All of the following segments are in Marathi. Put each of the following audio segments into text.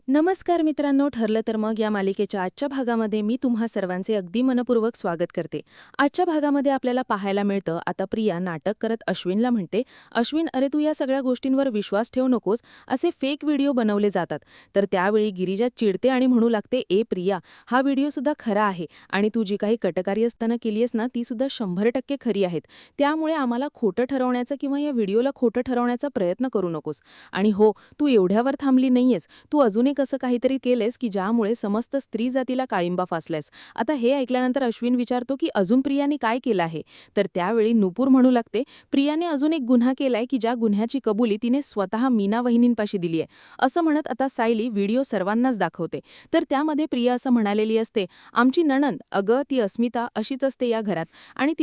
नमस्कार मित्रांनो, ठरलं तर मग या मालिकेच्या आजच्या भागामध्ये मी तुम्हा सर्वांचे अगदी मनपूर्वक स्वागत करते. आजच्या भागामध्ये आपल्याला पाहायला मिळतं, आता प्रिया नाटक करत अश्विनला म्हणते, अश्विन अरे तू या सगळ्या गोष्टींवर विश्वास ठेवू नकोस, असे फेक व्हिडिओ बनवले जातात. तर त्यावेळी गिरिजा चिडते आणि म्हणू लागते, ए प्रिया, हा व्हिडिओ सुद्धा खरा आहे आणि तू जी काही कटकारी असताना केली आहेस ना, ती सुद्धा 100% खरी आहेत. त्यामुळे आम्हाला खोटं ठरवण्याचा किंवा या व्हिडिओला खोटं ठरवण्याचा प्रयत्न करू नकोस. आणि हो, तू एवढ्यावर थांबली नाहीयेस, तू अजून एक असं काहीतरी केलेस की ज्यामुळे समस्त स्त्री जातीला काळिंबा फासलायस. आता हे ऐकल्यानंतर अश्विन विचारतो की अजून प्रियाने काय केलं आहे. तर त्यावेळी नुपूर म्हणू लागते, प्रियाने अजून एक गुन्हा केलाय की ज्या गुन्ह्याची कबुली तिने स्वतः मीना वहिनींपाशी दिली आहे. असं म्हणत आता सायली व्हिडिओ सर्वांनाच दाखवते. तर त्यामध्ये प्रिया असं म्हणालेली असते, आमची नणंद अगं ती अस्मिता अशीच असते या घरात आणि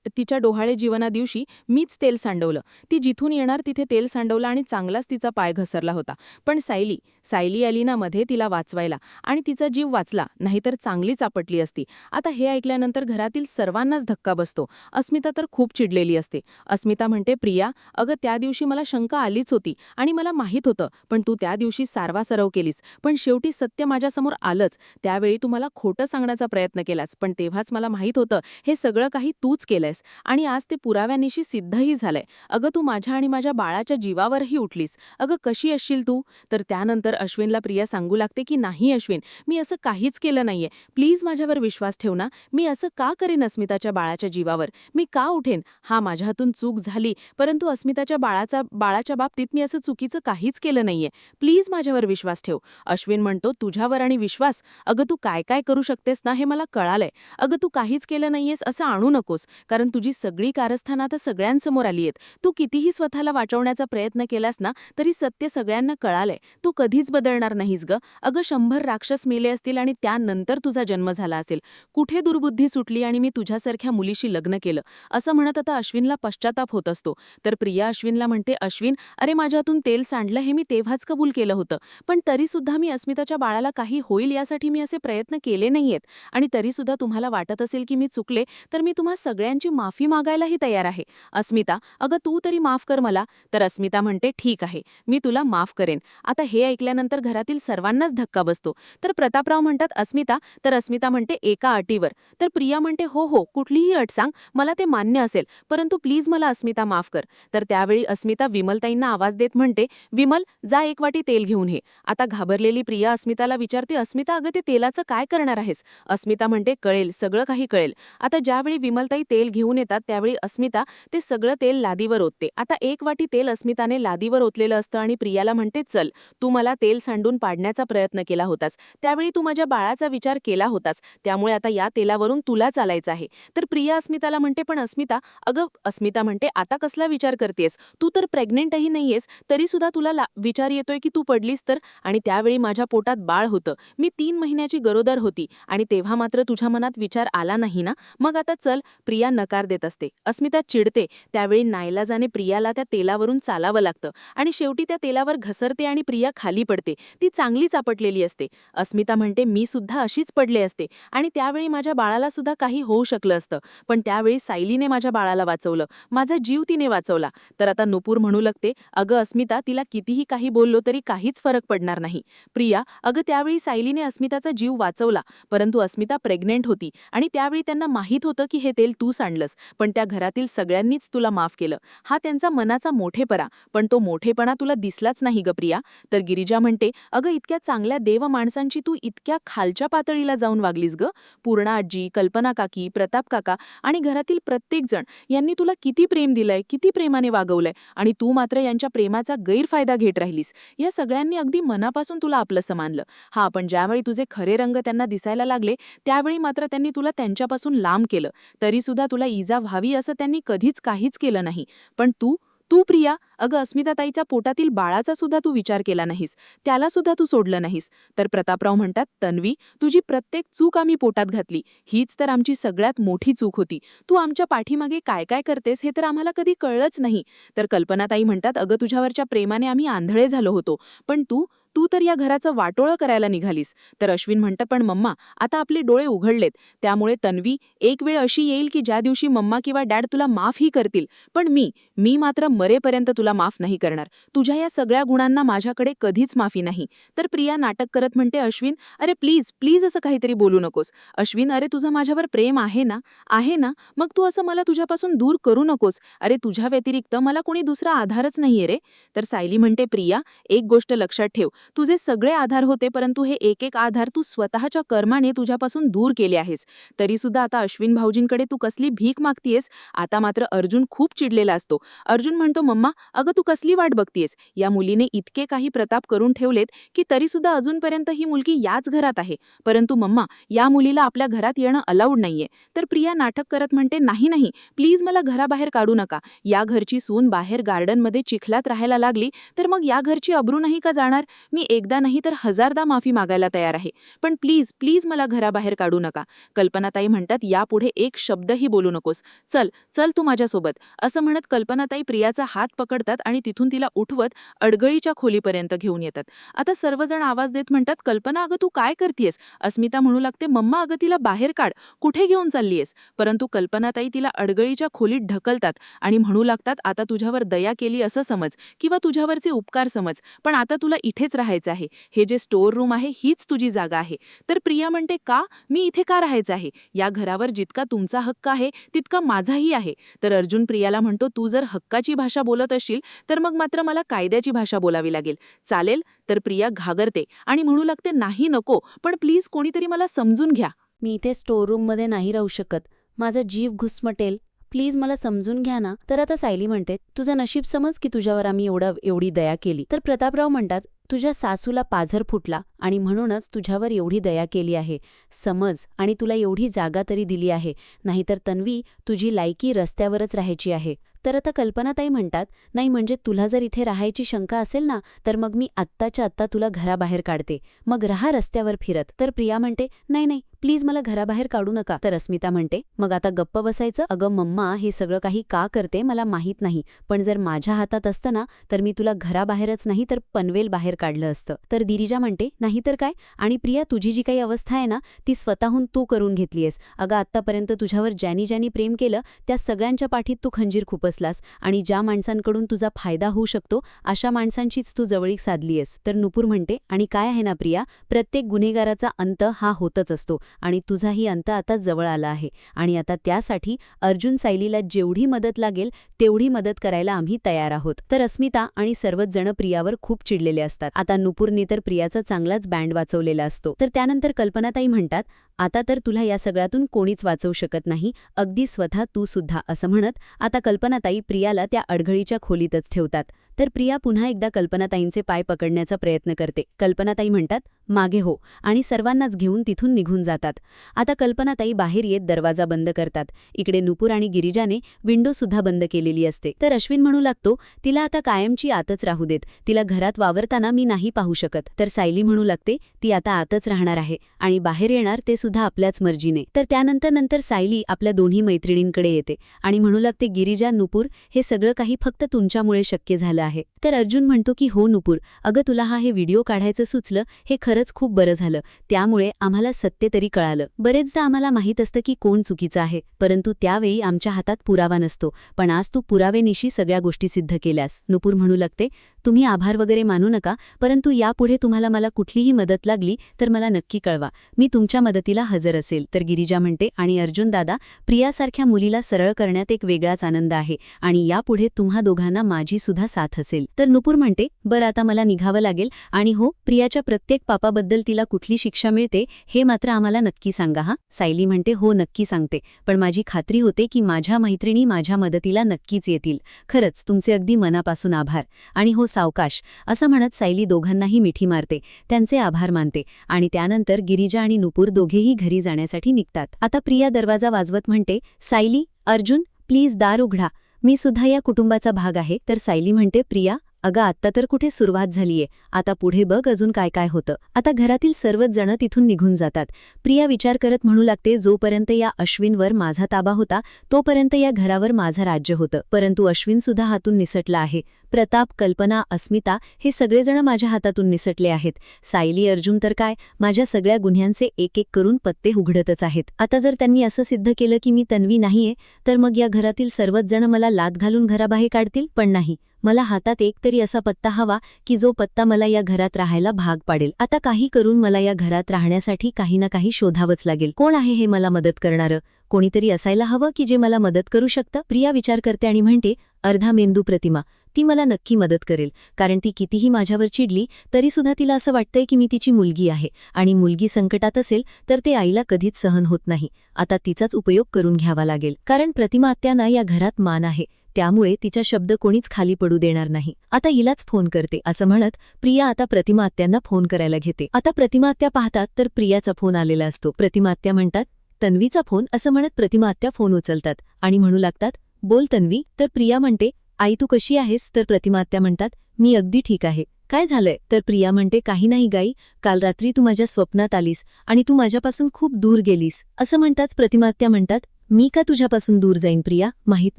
तिच्या डोहाळे जीवना दिवशी मीच तेल सांडवलं. ती जिथून येणार तिथे तेल सांडवलं आणि चांगलाच तिचा पाय घसरला होता. पण सायली आली ना मध्ये तिला वाचवायला आणि तिचा जीव वाचला, नाहीतर चांगलीच आपटली असती. आता हे ऐकल्यानंतर घरातील सर्वांनाच धक्का बसतो. अस्मिता तर खूप चिडलेली असते. अस्मिता म्हणते, प्रिया अगं त्या दिवशी मला शंका आलीच होती आणि मला माहीत होतं, पण तू त्या दिवशी सारवासारव केलीस. पण शेवटी सत्य माझ्यासमोर आलंच. त्यावेळी तू मला खोटं सांगण्याचा प्रयत्न केलास, पण तेव्हाच मला माहीत होतं हे सगळं काही तूच केलंयस आणि आज ते पुराव्यानिशी सिद्धही झालंय. अगं तू माझ्या आणि माझ्या बाळाच्या जीवावरही उठलीस. अगं कशी असशील तू. तर त्यानंतर अश्विनला प्रिया सांगू लागते की नाही अश्विन, मी असं काहीच केलं नाहीये. प्लीज माझ्यावर विश्वास ठेव ना. मी असं का करेन अस्मिताच्या बाळाच्या जीवावर. मी का उठेन. हा माझ्या हातून चूक झाली, परंतु अस्मिताच्या बाळाच्या बाबतीत मी असं चुकीचं काहीच केलं नाहीये. प्लीज माझ्यावर विश्वास ठेव. अश्विन म्हणतो, तुझ्यावर आणि विश्वास. अगं तू काय काय करू शकतेस ना हे मला कळालंय. अगं तू काहीच केलं नाहीयेस असं आणू नकोस, कारण तुझी सगळी कारस्थानं आता सगळ्यांसमोर आली आहेत. तू कितीही स्वतःला वाचवण्याचा प्रयत्न केलास ना, तरी सत्य सगळ्यांना कळालंय. तू कधीच बदलणार नाहीस ग. अगं 100 राक्षस मेले असतील आणि त्यानंतर तुझा जन्म झाला असेल. कुठे दुर्बुद्धी सुटली आणि मी तुझ्यासारख्या मुलीशी लग्न केलं. असं म्हणत आता अश्विनला पश्चाताप होत असतो. तर प्रिया अश्विनला म्हणते, अश्विन अरे माझ्या हातून तेल सांडलं हे मी तेव्हाच कबूल केलं होतं, पण तरीसुद्धा मी अस्मिताच्या बाळाला काही होईल यासाठी मी असे प्रयत्न केले नाहीयेत. आणि तरीसुद्धा तुम्हाला वाटत असेल की मी चुकले, तर मी तुम्हा सगळ्यांची माफी मागायलाही तयार आहे. अस्मिता अगं तू तरी माफ कर मला. तर अस्मिता म्हणते, ठीक आहे, मी तुला माफ करेन. आता हे ऐकल्यानंतर घरातील सर्वांनाच धक्का बसतो. तर प्रतापराव म्हणतात, अस्मिता. तर अस्मिता म्हणते, एका अटीवर. तर प्रिया म्हणते, हो हो, कुठलीही अट सांग, मला ते मान्य असेल, परंतु प्लीज मला अस्मिता माफ कर. तर त्यावेळी अस्मिता विमलताईंना आवाज देत म्हणते, विमल जा एक वाटी तेल घेऊन ये. आता घाबरलेली प्रिया अस्मिताला विचारते, अस्मिता अगं ते तेलाचं काय करणार आहेस. अस्मिता म्हणते, कळेल, सगळं काही कळेल. आता ज्यावेळी विमलताई तेल घेऊन येतात त्यावेळी अस्मिता ते सगळं तेल लादीवर ओतते. आता एक वाटी तेल अस्मिताने लादीवर ओतलेलं असतं आणि प्रियाला म्हणते, चल तू मला तेल सांडून पाडण्याचा प्रयत्न केला होतास, त्यावेळी तू माझ्या बाळाचा विचार केला होतास, त्यामुळे आता या तेलावरून तुला चालायचं आहे. तर प्रिया अस्मिताला म्हणते, पण अस्मिता अगं. अस्मिता म्हणते, आता कसला विचार करतेस, तू तर प्रेग्नेंटही नाहीयेस, तरी सुद्धा तुला विचार येतोय की तू पडलीस तर. आणि त्यावेळी माझ्या पोटात बाळ होतं, मी 3 महिन्याची गरोदर होती आणि तेव्हा मात्र तुझ्या मनात विचार आला नाही ना. मग आता चल. प्रिया नकार देत असते. अस्मिता चिडते. त्यावेळी नाईलाजाने प्रियाला त्या तेलावरून चालावं लागतं आणि शेवटी त्या तेलावर घसरते आणि प्रिया खाली पडते. ती चांगलीच आपटलेली असते. अस्मिता म्हणते, मी सुद्धा अशीच पडले असते आणि त्यावेळी माझ्या बाळाला सुद्धा काही होऊ शकलं असतं, पण त्यावेळी सायलीने माझ्या बाळाला वाचवलं, माझा जीव तिने वाचवला. तर आता नुपूर म्हणू लागते, अगं अस्मिता, तिला कितीही काही बोललो तरी काहीच फरक पडणार नाही. प्रिया अगं त्यावेळी सायलीने अस्मिताचा जीव वाचवला, परंतु अस्मिता प्रेग्नेंट होती आणि त्यावेळी त्यांना माहीत होतं की हे तेल तू सांडलंस, पण त्या घरातील सगळ्यांनीच तुला माफ केलं. हा त्यांचा मनाचा मोठेपणा, पण तो मोठेपणा तुला दिसलाच नाही ग प्रिया. तर गिरिजा म्हणते, अगं इतक्या चांगल्या देव माणसांची तू इतक्या खालच्या पातळीला जाऊन वागलीस ग. पूर्णा आजी, कल्पना काकी, प्रताप काका आणि घरातील प्रत्येक जण यांनी तुला किती प्रेम दिलंय, किती प्रेमाने वागवलंय आणि तू मात्र यांच्या प्रेमाचा गैरफायदा घेत राहिलीस. या सगळ्यांनी अगदी मनापासून तुला आपलंसं मानलं. हा, पण ज्यावेळी तुझे खरे रंग त्यांना दिसायला लागले त्यावेळी मात्र त्यांनी तुला त्यांच्यापासून लांब केलं. तरी सुद्धा तुला इजा व्हावी असं त्यांनी कधीच काहीच केलं नाही. पण तू तू प्रिया अगं अस्मिताताईच्या पोटातील बाळाचा सुद्धा तू विचार केला नाहीस, त्याला सुद्धा तू सोडलं नाहीस. तर प्रतापराव म्हणतात, तन्वी, तुझी प्रत्येक चूक आम्ही पोटात घातली, हीच तर आमची सगळ्यात मोठी चूक होती. तू आमच्या पाठीमागे काय काय करतेस हे तर आम्हाला कधी कळलंच नाही. तर कल्पनाताई म्हणतात, अगं तुझ्यावरच्या प्रेमाने आम्ही आंधळे झालो होतो, पण तू तू तर या घराचं वाटोळं करायला निघालीस. तर अश्विन म्हणतं, पण मम्मा, आता आपले डोळे उघडलेत, त्यामुळे तन्वी, एक वेळ अशी येईल की ज्या दिवशी मम्मा किंवा डॅड तुला माफही करतील, पण मी मात्र मरेपर्यंत तुला माफ नाही करणार. तुझ्या या सगळ्या गुणांना माझ्याकडे कधीच माफी नाही. तर प्रिया नाटक करत म्हणते, अश्विन, अरे प्लीज प्लीज असं काहीतरी बोलू नकोस. अश्विन, अरे तुझं माझ्यावर प्रेम आहे ना, आहे ना, मग तू असं मला तुझ्यापासून दूर करू नकोस. अरे तुझ्या व्यतिरिक्त मला कोणी दुसरा आधारच नाहीये रे. तर सायली म्हणते, प्रिया, एक गोष्ट लक्षात ठेव, तुझे सगळे आधार होते, परंतु हे एक एक आधार तू स्वतःच्या कर्माने तुझ्यापासून दूर केले आहेस. तरी सुद्धा आता अश्विन भाऊजींकडे तू कसली भीक मागतीयस. आता मात्र अर्जुन खूप चिडलेला असतो. अर्जुन म्हणतो, मम्मा, अगं तू कसली वाट बघतीयस. या मुलीने इतके काही प्रताप करून ठेवलेत की तरी सुद्धा अजूनपर्यंत ही मुलगी याच घरात आहे. परंतु मम्मा, या मुलीला आपल्या घरात येणं अलाउड नाहीये. तर प्रिया नाटक करत म्हणते, नाही नाही, प्लीज मला घराबाहेर काढू नका. या घरची सून बाहेर गार्डनमध्ये चिखलात राहायला लागली तर मग या घरची अब्रू नाही का जाणार. मी एकदा नाही तर हजारदा माफी मागायला तयार आहे, पण प्लीज प्लीज मला घराबाहेर काढू नका. कल्पनाताई म्हणतात, यापुढे एक शब्दही बोलू नकोस. चल चल तू माझ्यासोबत. असं म्हणत कल्पनाताई प्रियाचा हात पकडतात आणि तिथून तिला उठवत अडगळीच्या खोलीपर्यंत घेऊन येतात. आता सर्वजण आवाज देत म्हणतात, कल्पना, अगं तू काय करतेयस. अस्मिता म्हणू लागते, मम्मा, अगं तिला बाहेर काढ, कुठे घेऊन चाललीयस. परंतु कल्पनाताई तिला अडगळीच्या खोलीत ढकलतात आणि म्हणू लागतात, आता तुझ्यावर दया केली असं समज किंवा तुझ्यावरचे उपकार समज, पण आता तुला इथेच राहायचं आहे. हे जे स्टोअर रूम आहे हीच तुझी जागा आहे. तर प्रिया म्हणते, का, मी इथे का राहायचं आहे. या घरावर जितका तुमचा हक्क आहे तितका माझाही आहे. तर अर्जुन प्रियाला म्हणतो, तू जर हक्काची भाषा बोलत असशील तर मग मात्र मला कायद्याची भाषा बोलावी लागेल. चालेल. तर प्रिया घाबरते आणि म्हणू लागते, नाही नको, पण प्लीज कोणीतरी मला समजून घ्या. मी इथे स्टोअर रूममध्ये नाही राहू शकत. माझा जीव घुसमटेल. प्लीज मला समजून घ्या ना. तर आता सायली म्हणते, तुझं नशीब समज की तुझ्यावर आम्ही एवढी दया केली. तर प्रतापराव म्हणतात, तुझ्या सासूला पाझर फुटला आणि म्हणूनच तुझ्यावर एवढी दया केली आहे. समज, आणि तुला एवढी जागा तरी दिली आहे. नाहीतर तन्वी, तुझी लायकी रस्त्यावरच राहायची आहे. तर आता कल्पनाताई म्हणतात, नाही म्हणजे तुला जर इथे राहायची शंका असेल ना, तर मग मी आत्ताच्या आत्ता तुला घराबाहेर काढते, मग राहा रस्त्यावर फिरत. तर प्रिया म्हणते, नाही नाही, प्लीज मला घराबाहेर काढू नका. तर अस्मिता म्हणते, मग आता गप्प बसायचं. अगं मम्मा, हे सगळं काही का करते मला माहीत नाही, पण जर माझ्या हातात असतं ना तर मी तुला घराबाहेरच नाही तर पनवेल बाहेर काढलं असतं. तर दिरिजा म्हणते, नाही तर काय. आणि प्रिया, तुझी जी काही अवस्था आहे ना ती स्वतःहून तू करून घेतलीयस. अगं आत्तापर्यंत तुझ्यावर ज्यांनी प्रेम केलं त्या सगळ्यांच्या पाठीत तू खंजीर खुपसलास आणि ज्या माणसांकडून तुझा फायदा होऊ शकतो अशा माणसांचीच तू जवळीक साधलीयस. तर नुपूर म्हणते, आणि काय आहे ना प्रिया, प्रत्येक गुन्हेगाराचा अंत हा होतच असतो आणि तुझाही अंत आता जवळ आला आहे. आणि आता त्यासाठी अर्जुन सायलीला जेवढी मदत लागेल तेवढी मदत करायला आम्ही तयार आहोत. तर अस्मिता आणि सर्वच जण प्रियावर खूप चिडलेले असतात. आता नुपूरने तर प्रियाचा चांगलाच बँड वाचवलेला असतो. तर त्यानंतर कल्पनाताई म्हणतात, आता तर तुला या सगळ्यातून कोणीच वाचवू शकत नाही, अगदी स्वतः तू सुद्धा. असं म्हणत आता कल्पनाताई प्रियाला त्या अडगळीच्या खोलीतच ठेवतात. तर प्रिया पुन्हा एकदा कल्पनाताईंचे पाय पकडण्याचा प्रयत्न करते. कल्पनाताई म्हणतात, मागे हो, आणि सर्वांनाच घेऊन तिथून निघून जातात. आता कल्पनाताई बाहेर येत दरवाजा बंद करतात. इकडे नुपूर आणि गिरिजाने विंडो सुद्धा बंद केलेली असते. तर अश्विन म्हणू लागतो, तिला आता कायमची आतच राहू देत, तिला घरात वावरताना मी नाही पाहू शकत. तर सायली म्हणू लागते, ती आता आतच राहणार आहे आणि बाहेर येणार ते सुद्धा आपल्याच मर्जीने. तर त्यानंतर सायली आपल्या दोन्ही मैत्रिणींकडे येते आणि म्हणू लागते, गिरिजा, नुपूर, हे सगळं काही फक्त तुमच्यामुळे शक्य झालं आहे. तर अर्जुन म्हणतो की हो नुपूर, अगं तुला हे व्हिडिओ काढायचं सुचलं हे खरंच खूप बरं झालं. त्यामुळे आम्हाला सत्य तरी कळालं. बरेचदा आम्हाला माहीत असतं की कोण चुकीचं आहे, परंतु त्यावेळी आमच्या हातात पुरावा नसतो. पण आज तू पुरावेनिशी सगळ्या गोष्टी सिद्ध केल्यास. नुपूर म्हणू लागते, तुम्ही आभार वगैरे मानू नका, परंतु यापुढे तुम्हाला मला कुठलीही मदत लागली तर मला नक्की कळवा, मी तुमच्या मदतीला हजर असेल. तर गिरिजा म्हणते, आणि अर्जुन दादा, प्रियासारख्या मुलीला सरळ करण्यात एक वेगळाच आनंद आहे आणि यापुढे तुम्हा दोघांना माझी सुद्धा साथ असेल. तर नुपूर म्हणते, बरं आता मला निघावं लागेल, आणि हो, प्रियाच्या प्रत्येक पापाबद्दल तिला कुठली शिक्षा मिळते हे मात्र आम्हाला नक्की सांगा हा. सायली म्हणते, हो नक्की सांगते, पण माझी खात्री होते की माझ्या मैत्रिणी माझ्या मदतीला नक्कीच येतील. खरंच तुमचे अगदी मनापासून आभार. आणि हो सावकाश. असं म्हणत सायली दोघांनाही मिठी मारते, त्यांचे आभार मानते आणि त्यानंतर गिरिजा आणि नुपूर दोघेही घरी जाण्यासाठी निघतात. आता प्रिया दरवाजा वाजवत म्हणते, सायली, अर्जुन, प्लीज दार उघडा, मी सुद्धा या कुटुंबाचा भाग आहे. तर सायली म्हणते, प्रिया, अगं आत्ता तर कुठे सुरुवात झालीये, आता पुढे बघ अजून काय काय होतं. आता घरातील सर्वच जण तिथून निघून जातात. प्रिया विचार करत म्हणू लागते, जोपर्यंत या अश्विनवर माझा ताबा होता तोपर्यंत या घरावर माझं राज्य होतं, परंतु अश्विन सुद्धा हातून निसटला आहे. प्रताप, कल्पना, अस्मिता हे सगळेजण माझ्या हातातून निसटले आहेत. सायली, अर्जुन तर काय, माझ्या सगळ्या गुन्ह्यांचे एक एक करून पत्ते उघडतच आहेत. आता जर त्यांनी असं सिद्ध केलं की मी तन्वी नाहीये, तर मग या घरातील सर्वच जण मला लाथ घालून घराबाहेर काढतील. पण नाही, मला हातात एक तरी असा पत्ता हवा की जो पत्ता मला या घरात राहायला भाग पाडेल. आता काही करून मला या घरात राहण्यासाठी काही ना काही शोधावंच लागेल. कोण आहे हे मला मदत करणारं? कोणीतरी असायला हवं की जे मला मदत करू शकतं. प्रिया विचार करते आणि म्हणते, अर्धा मेंदू प्रतिमा. ती मला नक्की मदत करेल, कारण ती कितीही माझ्यावर चिडली तरीसुद्धा तिला असं वाटतंय की मी तिची मुलगी आहे, आणि मुलगी संकटात असेल तर ते आईला कधीच सहन होत नाही. आता तिचाच उपयोग करून घ्यावा लागेल, कारण प्रतिमा आत्यांना या घरात मान आहे, त्यामुळे तिचा शब्द कोणीच खाली पडू देणार नाही. आता हिलाच फोन करते, असं म्हणत प्रिया आता प्रतिमा आत्यांना फोन करायला घेते. आता प्रतिमा आत्या पाहतात तर प्रियाचा फोन आलेला असतो. प्रतिमा आत्या म्हणतात, तन्वीचा फोन, असं म्हणत प्रतिमा आत्या फोन उचलतात आणि म्हणू लागतात, बोल तन्वी. तर प्रिया म्हणते, आई तू कशी आहेस? तर प्रतिमा आत्या म्हणतात, मी अगदी ठीक आहे. काय झालंय? तर प्रिया म्हणते, काही नाही गाई, काल रात्री तू माझ्या स्वप्नात आलीस आणि तू माझ्यापासून खूप दूर गेलीस. असं म्हणताच प्रतिमा आत्या म्हणतात, मी का तुझ्यापासून दूर जाईन प्रिया? माहीत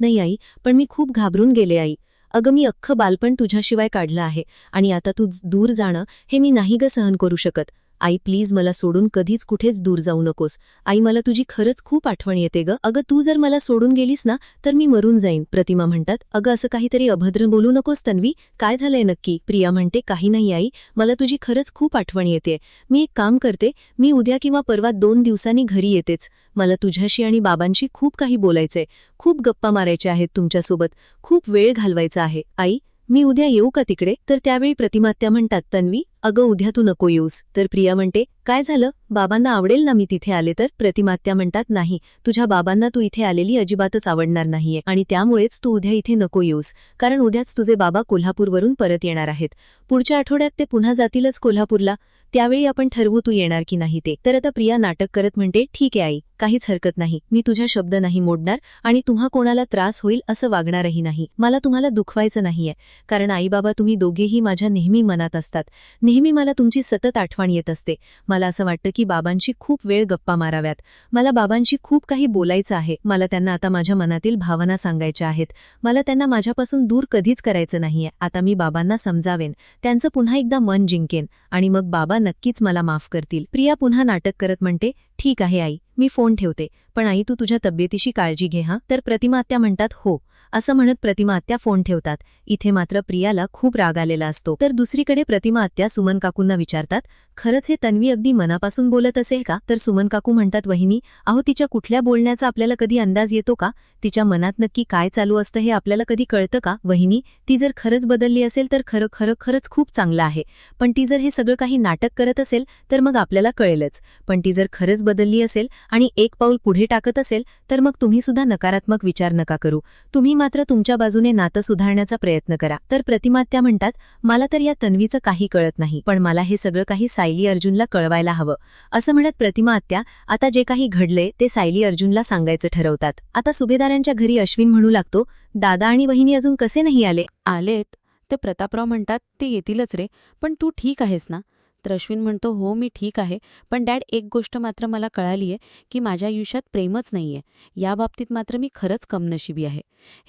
नाही आई, पण मी खूप घाबरून गेले आई. अगं मी अख्खं बालपण तुझ्याशिवाय काढलं आहे, आणि आता तू दूर जाणं हे मी नाही ग सहन करू शकत. आई प्लीज मला सोडून कधीच कुठेच दूर जाऊ नकोस. आई मला तुझी खरंच खूप आठवण येते ग. अगं तू जर मला सोडून गेलीस ना तर मी मरून जाईन. प्रतिमा म्हणतात, अगं असं काहीतरी अभद्र बोलू नकोस तन्वी, काय झालंय नक्की? प्रिया म्हणते, काही नाही आई, मला तुझी खरंच खूप आठवण येते. मी एक काम करते, मी उद्या किंवा परवा 2 दिवसांनी घरी येतेच. मला तुझ्याशी आणि बाबांशी खूप काही बोलायचंय, खूप गप्पा मारायच्या आहेत तुमच्यासोबत, खूप वेळ घालवायचा आहे. आई मी उद्या येऊ का तिकडे? तर त्यावेळी प्रतिमा आत्या म्हणतात, तन्वी अगं उद्या तू नको येऊस. तर प्रिया म्हणते, काय झालं? बाबांना आवडेल ना मी तिथे आले तर? प्रतिमा आत्या म्हणतात, नाही, तुझ्या बाबांना तू इथे आलेली अजिबातच आवडणार नाहीये, आणि त्यामुळेच तू उद्या इथे नको येऊस, कारण उद्याच तुझे बाबा कोल्हापूरवरून परत येणार आहेत. पुढच्या आठवड्यात ते पुन्हा जातीलच कोल्हापूरला, त्यावेळी आपण ठरवू तू येणार की नाही ते. तर आता प्रिया नाटक करत म्हणते, ठीक आहे आई, काहीच हरकत नाही, मी तुझ्या शब्द नाही मोडणार आणि तुम्हा कोणाला त्रास होईल असं वागणारही नाही. मला तुम्हाला दुखवायचं नाहीये, कारण आई बाबा तुम्ही दोघेही माझ्या नेहमी मनात असतात. नेहमी मला तुमची सतत आठवण येत असते. मला असं वाटतं की बाबांशी खूप वेळ गप्पा माराव्यात. मला बाबांशी खूप काही बोलायचं आहे. मला त्यांना आता माझ्या मनातील भावना सांगायच्या आहेत. मला त्यांना माझ्यापासून दूर कधीच करायचं नाहीये. आता मी बाबांना समजावेन, त्यांचं पुन्हा एकदा मन जिंकेन, आणि मग बाबा नक्कीच मला माफ करतील. प्रिया पुन्हा नाटक करत म्हणते, ठीक आहे आई, मी फोन ठेवते, पण आई तू तुझ्या तब्येतीशी काळजी घे हा. तर प्रतिमा आत्या म्हणतात, हो, असं म्हणत प्रतिमा आत्या फोन ठेवतात. इथे मात्र प्रियाला खूप राग आलेला असतो. तर दुसरीकडे प्रतिमा आत्या सुमन काकूंना विचारतात, खरंच हे तन्वी अगदी मनापासून बोलत असेल का? तर सुमन काकू म्हणतात, वहिनी अहो तिच्या कुठल्या बोलण्याचा आपल्याला कधी अंदाज येतो का? तिच्या मनात नक्की काय चालू असतं हे आपल्याला कधी कळतं का? वहिनी ती जर खरंच बदलली असेल तर खरंच खूप चांगलं आहे, पण ती जर हे सगळं काही नाटक करत असेल तर मग आपल्याला कळेलच. पण ती जर खरंच बदलली असेल आणि एक पाऊल पुढे टाकत असेल तर मग तुम्ही सुद्धा नकारात्मक विचार नका करू. तुम्ही मात्र तुमच्या बाजूने नातं सुधारण्याचा प्रयत्न करा. तर प्रतिमा आत्या म्हणतात, मला तर या तन्वीचं काही कळत नाही, पण मला हे सगळं काही सायली अर्जुनला कळवायला हवं. असं म्हणत प्रतिमा आत्या आता जे काही घडले ते सायली अर्जुनला सांगायचं ठरवतात. आता सुभेदारांच्या घरी अश्विन म्हणू लागतो, दादा आणि वहिनी अजून कसे नाही आले? आलेत. ते प्रतापराव म्हणतात, ते येतीलच रे, पण तू ठीक आहेस ना? तर अश्विन म्हणतो, हो मी ठीक आहे, पण डॅड एक गोष्ट मात्र मला कळालीये की माझ्या आयुष्यात प्रेमच नाहीये. या बाबतीत मात्र मी खरंच कमनशिबी आहे.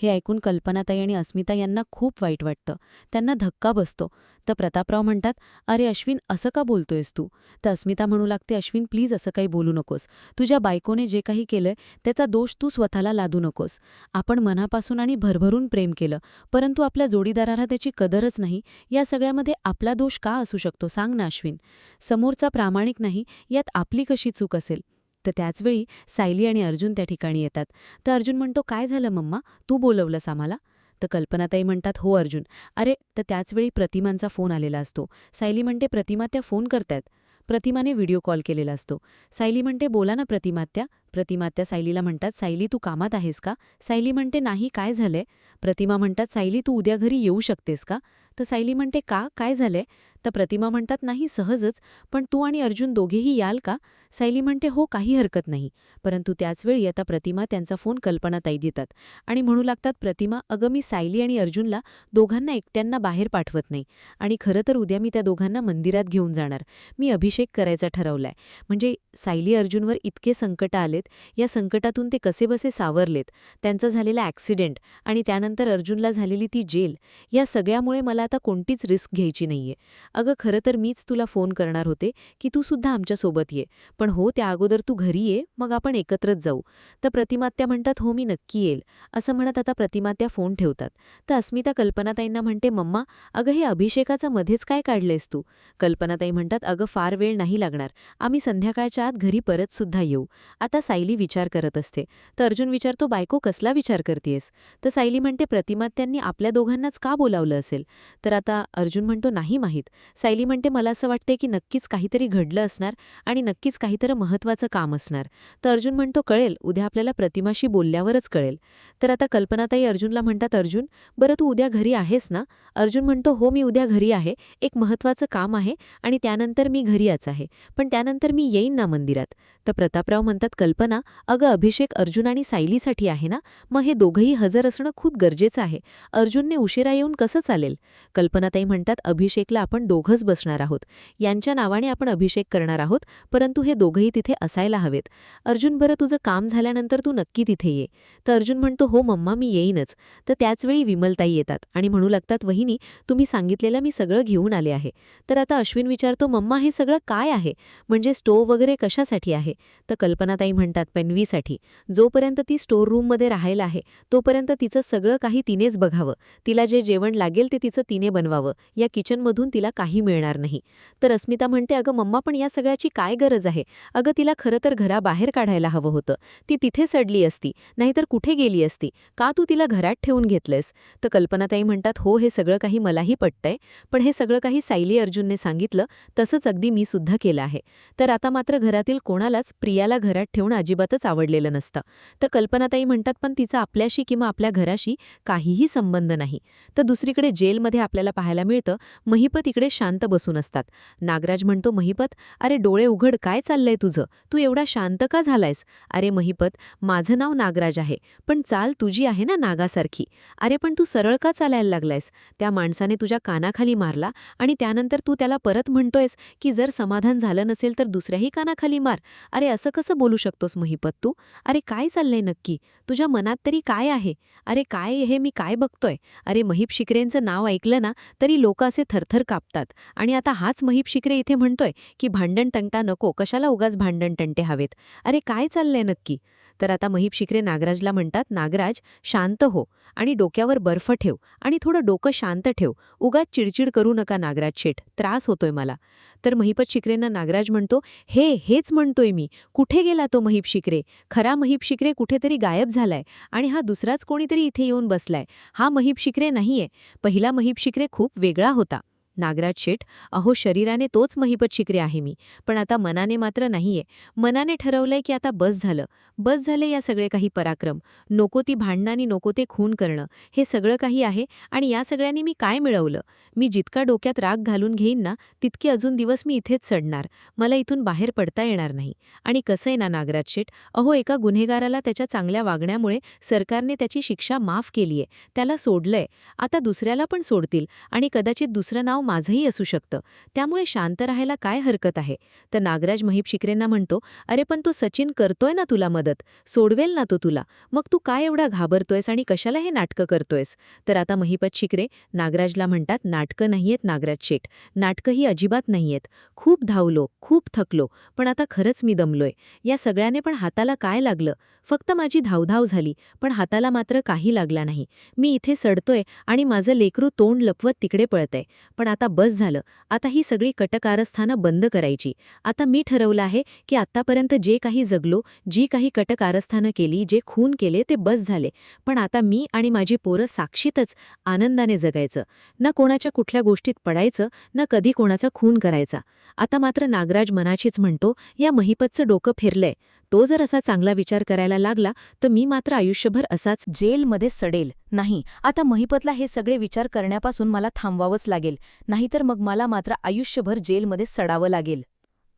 हे ऐकून कल्पनाताई आणि अस्मिता यांना खूप वाईट वाटतं. त्यांना धक्का बसतो. तर प्रतापराव म्हणतात, अरे अश्विन असं का बोलतोयस तू? तर अस्मिता म्हणू लागते, अश्विन प्लीज असं काही बोलू नकोस. तुझ्या बायकोने जे काही केलंय त्याचा दोष तू स्वतःला लादू नकोस. आपण मनापासून आणि भरभरून प्रेम केलं, परंतु आपल्या जोडीदाराला त्याची कदरच नाही. या सगळ्यामध्ये आपला दोष का असू शकतो सांग ना अश्विन? समोरचा प्रामाणिक नाही यात आपली कशी चूक असेल? तर त्याचवेळी सायली आणि अर्जुन त्या ठिकाणी येतात. तर अर्जुन म्हणतो, काय झालं मम्मा, तू बोलवलंस आम्हाला? तर कल्पनाताई म्हणतात, हो अर्जुन. अरे तर त्याचवेळी प्रतिमांचा फोन आलेला असतो. सायली म्हणते, प्रतिमा त्या फोन करतायत. प्रतिमाने व्हिडिओ कॉल केलेला असतो. सायली म्हणते, बोला ना प्रतिमा त्या. प्रतिमात्या सायलीला म्हणतात, सायली तू कामात आहेस का? सायली म्हणते, नाही, काय झालंय? प्रतिमा म्हणतात, सायली तू उद्या घरी येऊ शकतेस का? तर सायली म्हणते, का, काय झालंय? तर प्रतिमा म्हणतात, नाही, सहजच, पण तू आणि अर्जुन दोघेही याल का? सायली म्हणते, हो, काही हरकत नाही. परंतु त्याचवेळी आता प्रतिमा त्यांचा फोन कल्पनाताई देतात आणि म्हणू लागतात, प्रतिमा, अगं मी सायली आणि अर्जुनला दोघांना एकट्यांना बाहेर पाठवत नाही आणि खरं तर उद्या मी त्या दोघांना मंदिरात घेऊन जाणार. मी अभिषेक करायचा ठरवलाय. म्हणजे सायली अर्जुनवर इतके संकट आलेत, या संकटातून ते कसेबसे सावरलेत, त्यांचा झालेला ॲक्सिडेंट आणि त्यानंतर अर्जुनला झालेली ती जेल, या सगळ्यामुळे मला आता कोणतीच रिस्क घ्यायची नाहीये. अगं खरं तर मीच तुला फोन करणार होते की तू सुद्धा आमच्यासोबत ये, पण हो, त्या अगोदर तू घरी ये, मग आपण एकत्रच जाऊ. तर प्रतिमात्या म्हणतात, हो, मी नक्की येईल. असं म्हणत आता प्रतिमात्या फोन ठेवतात. तर अस्मिता कल्पनाताईंना म्हणते, मम्मा, अगं हे अभिषेकाचं मध्येच काय काढलेस तू? कल्पनाताई म्हणतात, अगं फार वेळ नाही लागणार, आम्ही संध्याकाळच्या आत घरी परत सुद्धा येऊ. आता सायली विचार करत असते. तर अर्जुन विचारतो, बायको कसला विचार करतेस? तर सायली म्हणते, प्रतिमात्यांनी आपल्या दोघांनाच का बोलावलं असेल? तर आता अर्जुन म्हणतो, नाही माहीत. सायली म्हणते, मला असं वाटते की नक्कीच काहीतरी घडलं असणार आणि नक्कीच काहीतरी महत्त्वाचं काम असणार. तर अर्जुन म्हणतो, कळेल, उद्या आपल्याला प्रतिमाशी बोलल्यावरच कळेल. तर आता कल्पनाताई अर्जुनला म्हणतात, अर्जुन, बरं तू उद्या घरी आहेस ना? अर्जुन म्हणतो, हो, मी उद्या घरी आहे, एक महत्त्वाचं काम आहे आणि त्यानंतर मी घरीच आहे, पण त्यानंतर मी येईन ना मंदिरात. तर प्रतापराव म्हणतात, कल्पना, अगं अभिषेक अर्जुन आणि सायलीसाठी आहे ना, मग हे दोघंही हजर असणं खूप गरजेचं आहे. अर्जुनने उशिरा येऊन कसं चालेल? कल्पनाताई म्हणतात, अभिषेकला आपण दोघंच बसणार आहोत, यांच्या नावाने आपण अभिषेक करणार आहोत, परंतु हे दोघंही तिथे असायला हवेत. अर्जुन, बरं तुझं काम झाल्यानंतर तू नक्की तिथे ये. तर अर्जुन म्हणतो, हो मम्मा, मी येईनच. तर त्याचवेळी विमलताई येतात आणि म्हणू लागतात, वहिनी, तुम्ही सांगितलेलं मी सगळं घेऊन आले आहे. तर आता अश्विन विचारतो, मम्मा, हे सगळं काय आहे? म्हणजे स्टोव्ह वगैरे कशासाठी आहे? तर कल्पनाताई म्हणतात, पन्वीसाठी. जोपर्यंत ती स्टोअर रूममध्ये राहायला आहे तोपर्यंत तिचं सगळं काही तिनेच बघावं, तिला जे जेवण लागेल ते तिचं तिने बनवावं, या किचनमधून तिला काही मिळणार नाही. तर अस्मिता म्हणते, अगं मम्मा, पण या सगळ्याची काय गरज आहे? अगं तिला खरं तर घराबाहेर काढायला हवं होतं, ती तिथे सडली असती, नाहीतर कुठे गेली असती, का तू तिला घरात ठेवून घेतलंस? तर कल्पनाताई म्हणतात, हो, हे सगळं काही मलाही पटतंय, पण हे सगळं काही सायली अर्जुनने सांगितलं तसंच अगदी मी सुद्धा केलं आहे. तर आता मात्र घरातील कोणालाच प्रियाला घरात ठेवून अजिबातच आवडलेलं नसतं. तर कल्पनाताई म्हणतात, पण तिचा आपल्याशी किंवा आपल्या घराशी काहीही संबंध नाही. तर दुसरीकडे जेलमध्ये आपल्याला पाहायला मिळतं, महिपत इकडे शांत बसून असतात. नागराज म्हणतो, महिपत, अरे डोळे उघड, काय चाललंय तुझं? तू एवढा शांत का झालायस? अरे महिपत, माझं नाव नागराज आहे, पण चाल तुझी आहे ना नागासारखी. अरे पण तू सरळ का चालायला लागलायस? त्या माणसाने तुझ्या कानाखाली मारला आणि त्यानंतर तू त्याला परत म्हणतोयस की जर समाधान झालं नसेल तर दुसऱ्याही कानाखाली मार. अरे असं कसं बोलू शकतोस महिपत तू? अरे काय चाललंय नक्की? तुझ्या मनात तरी काय आहे? अरे काय हे मी काय बघतोय? अरे महिप शिकरेंचं नाव ऐकलं ना तरी लोक असे थरथर कापतात आणि आता हाच महिप शिकरे इथे म्हणतोय की भांडण तंटा नको, कशाला उगाच भांडण तंटे हवेत. अरे काय चाललंय नक्की? तर आता महिप शिकरे नागराजला म्हणतात, नागराज, शांत हो आणि डोक्यावर बर्फ ठेव आणि थोडं डोकं शांत ठेव, उगाच चिडचिड करू नका नागराज शेठ, त्रास होतोय मला. तर महिपत शिकरेंना नागराज म्हणतो, हेच म्हणतोय मी, कुठे गेला तो महिप शिकरे? खरा महिप शिकरे कुठेतरी गायब झालाय आणि हा दुसराच कोणीतरी इथे येऊन बसलाय. हा महिप शिकरे नाहीये, पहिला महिप शिकरे खूप वेगळा होता. नागराज शेठ, अहो शरीराने तोच महिपत शिकरे आहे मी, पण आता मनाने मात्र नाहीये. मनाने ठरवलंय की आता बस झाले या सगळे काही पराक्रम, नको ती भांडणं आणि नको ते खून करणं, हे सगळं काही आहे. आणि या सगळ्यांनी मी काय मिळवलं? मी जितका डोक्यात राग घालून घेईन ना तितके अजून दिवस मी इथेच सडणार, मला इथून बाहेर पडता येणार नाही. आणि कसं आहे ना नागराज शेठ, अहो एका गुन्हेगाराला त्याच्या चांगल्या वागण्यामुळे सरकारने त्याची शिक्षा माफ केलीये, त्याला सोडलंय, आता दुसऱ्याला पण सोडतील आणि कदाचित दुसरं नाव माझंही असू शकतं, त्यामुळे शांत राहायला काय हरकत आहे? तर नागराज महिप शिकरेंना म्हणतो, अरे पण तो सचिन करतोय ना तुला मदत, सोडवेल ना तो तुला, मग तू काय एवढा घाबरतोयस आणि कशाला हे नाटकं करतोयस? तर आता महिपत शिकरे नागराजला म्हणतात, नाटकं नाहीयेत नागराज शेठ, नाटकं ही अजिबात नाहीयेत. खूप धावलो, खूप थकलो, पण आता खरंच मी दमलोय. या सगळ्याने पण हाताला काय लागलं? फक्त माझी धावधाव झाली, पण हाताला मात्र काही लागला नाही. मी इथे सडतोय आणि माझं लेकरू तोंड लपवत तिकडे पळतंय. पण आता बस झालं, आता ही सगळी कटकारस्थानं बंद करायची. आता मी ठरवलं आहे की आत्तापर्यंत जे काही जगलो, जी काही कटकारस्थानं केली, जे खून केले ते बस झाले, पण आता मी आणि माझी पोरं साक्षीतच आनंदाने जगायचं, ना कोणाच्या कुठल्या गोष्टीत पडायचं, ना कधी कोणाचा खून करायचा. आता मात्र नागराज मनाशीच म्हणतो, या महिपतचं डोकं फिरलंय. तो जर असा चांगला विचार करायला लागला तर मी मात्र आयुष्यभर असाच जेलमध्ये सडेल. नाही, आता महिपतला हे सगळे विचार करण्यापासून मला थांबवावंच लागेल, नाहीतर मग मला मात्र आयुष्यभर जेलमध्ये सडावं लागेल.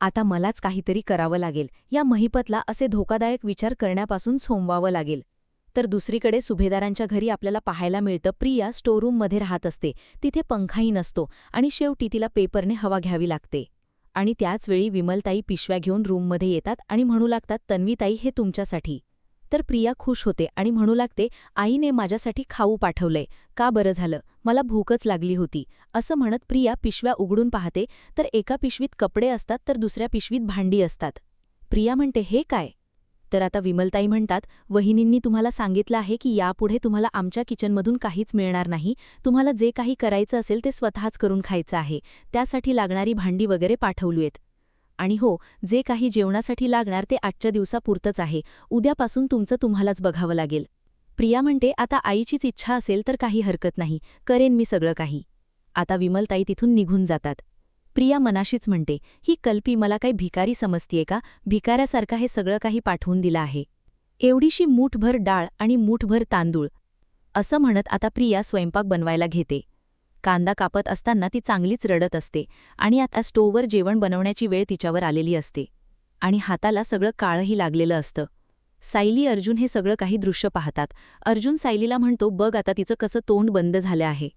आता मलाच काहीतरी करावं लागेल. या महिपतला असे धोकादायक विचार करण्यापासून सोमवावं लागेल. तर दुसरीकडे सुभेदारांच्या घरी आपल्याला पाहायला मिळतं प्रिया स्टोरूममध्ये राहत असते. तिथे पंखाही नसतो आणि शेवटी तिला पेपरने हवा घ्यावी लागते. आणि त्याचवेळी विमलताई पिशव्या घेऊन रूममध्ये येतात आणि म्हणू लागतात, तन्वीताई, हे तुमच्यासाठी. तर प्रिया खुश होते आणि म्हणू लागते, आईने माझ्यासाठी खाऊ पाठवलंय. का बरं झालं, मला भूकच लागली होती. असं म्हणत प्रिया पिशव्या उघडून पाहते तर एका पिशवीत कपडे असतात तर दुसऱ्या पिशवीत भांडी असतात. प्रिया म्हणते, हे काय? तर आता विमलताई म्हणतात, वहिनींनी तुम्हाला सांगितलं आहे की यापुढे तुम्हाला आमच्या किचनमधून काहीच मिळणार नाही. तुम्हाला जे काही करायचं असेल ते स्वतःच करून खायचं आहे. त्यासाठी लागणारी भांडी वगैरे पाठवलीत. आणि हो, जे काही जेवणासाठी लागणार ते आजच्या दिवसापुरतंच आहे. उद्यापासून तुमचं तुम्हालाच बघावं लागेल. प्रिया म्हणते, आता आईचीच इच्छा असेल तर काही हरकत नाही, करेन मी सगळं काही. आता विमलताई तिथून निघून जातात. प्रिया मनाशीच म्हणते, ही कल्पी मला काही भिकारी समजतीये का? भिकाऱ्यासारखा हे सगळं काही पाठवून दिलं आहे. एवढीशी मूठभर डाळ आणि मूठभर तांदूळ. असं म्हणत आता प्रिया स्वयंपाक बनवायला घेते. कांदा कापत असताना ती चांगलीच रडत असते आणि आता स्टोव्हवर जेवण बनवण्याची वेळ तिच्यावर आलेली असते. आणि हाताला सगळं काळंही लागलेलं असतं. सायली अर्जुन हे सगळं काही दृश्य पाहतात. अर्जुन सायलीला म्हणतो, बघ आता तिचं कसं तोंड बंद झालं आहे.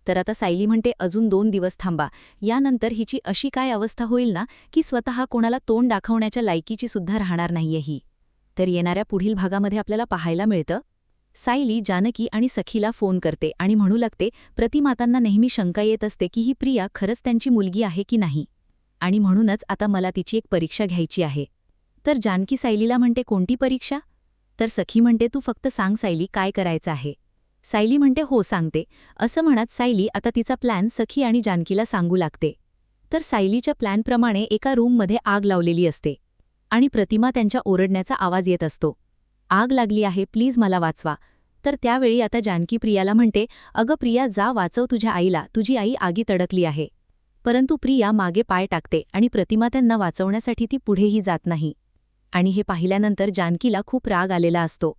तर आता सायली म्हणते, अजून 2 दिवस थांबा. यानंतर हिची अशी काय अवस्था होईल ना की स्वतः कोणाला तोंड दाखवण्याच्या लायकीची सुद्धा राहणार नाहीये ही. तर येणाऱ्या पुढील भागामध्ये आपल्याला पाहायला मिळतं, सायली जानकी आणि सखीला फोन करते आणि म्हणू लागते, प्रतिमातांना नेहमी शंका येत असते की ही प्रिया खरंच त्यांची मुलगी आहे की नाही. आणि म्हणूनच आता मला तिची एक परीक्षा घ्यायची आहे. तर जानकी सायलीला म्हणते, कोणती परीक्षा? तर सखी म्हणते, तू फक्त सांग सायली, काय करायचं आहे. सायली म्हणते, हो सांगते. असं म्हणत सायली आता तिचा प्लॅन सखी आणि जानकीला सांगू लागते. तर सायलीच्या प्लॅनप्रमाणे एका रूममध्ये आग लावलेली असते आणि प्रतिमा त्यांच्या ओरडण्याचा आवाज येत असतो, आग लागली आहे, प्लीज मला वाचवा. तर त्यावेळी आता जानकी प्रियाला म्हणते, अगं प्रिया, जा वाचव तुझ्या आईला, तुझी आई आगीत अडकली आहे. परंतु प्रिया मागे पाय टाकते आणि प्रतिमा त्यांना वाचवण्यासाठी ती पुढेही जात नाही. आणि हे पाहिल्यानंतर जानकीला खूप राग आलेला असतो.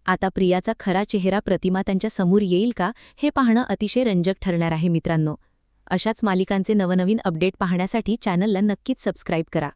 आता प्रियाचा खरा चेहरा प्रतिमा त्यांच्या समोर येईल का, हे पाहणं अतिशय रंजक ठरणार आहे मित्रांनो. अशाच मालिकांचे नवनवीन अपडेट पाहण्यासाठी चॅनलला नक्कीच सबस्क्राईब करा.